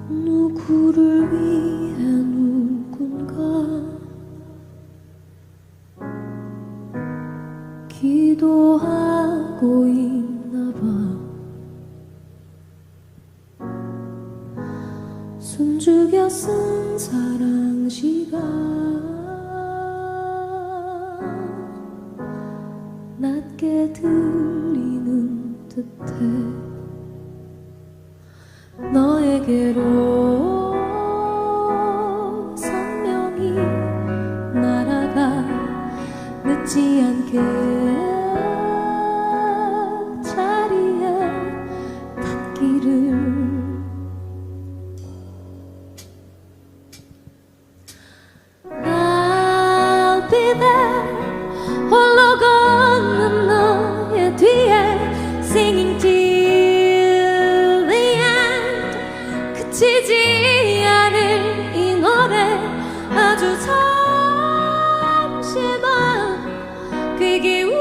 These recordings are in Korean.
누구를 위해 누군가 기도하고 있나봐. 숨죽여 쓴 사랑시가 낮게 들리는 듯해. 너에게로 선명히 날아가 늦지 않게 자리에 닿기를. I'll be there 홀로 걷는 너의 뒤에 singing till the end. 그치지 않을 이 노래 아주 잠시만 귀 기울여봐.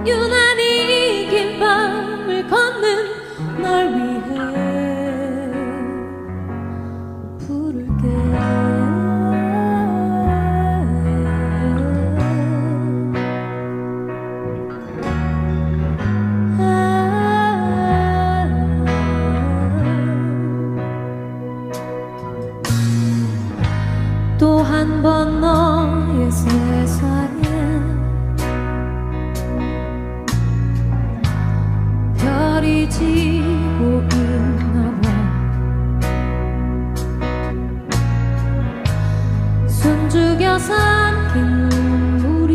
유난히 긴 밤을 걷는 널 위해 부를게. 또 한 번 너의 세상에 별이 지고 있나봐. 숨죽여 삼킨 눈물이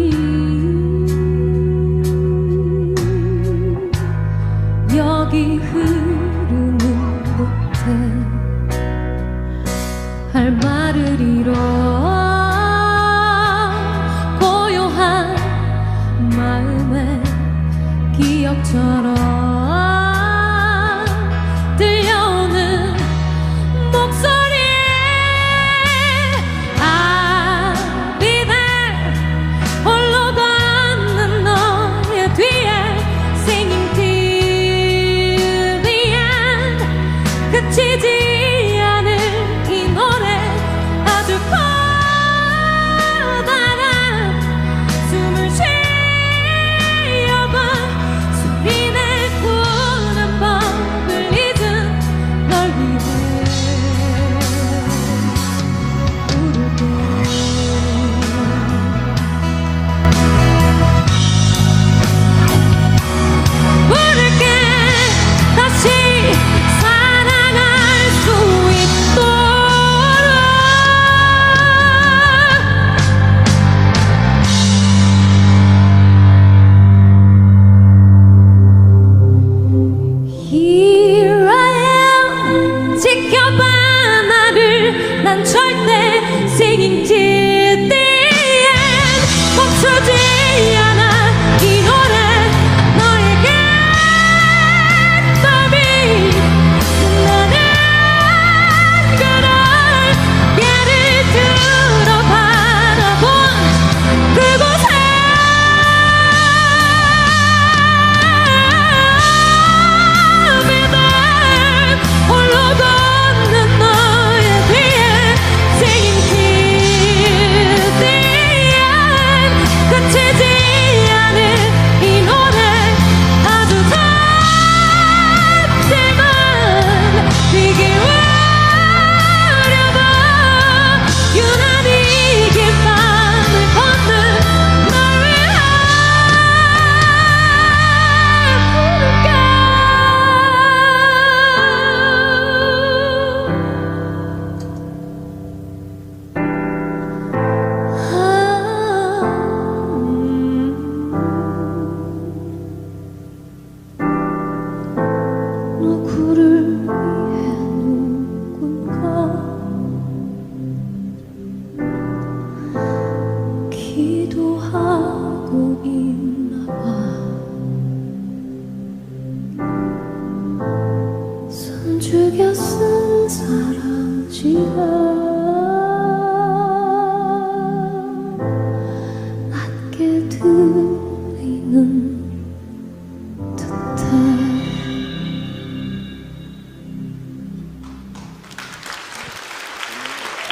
여기 흐르는 듯해. 할 말을 잃어 고요한 마음에 기억처럼 들려오는 목소리에 I'll be there 홀로 걷는 너의 뒤에 singing till the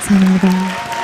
감사합니다.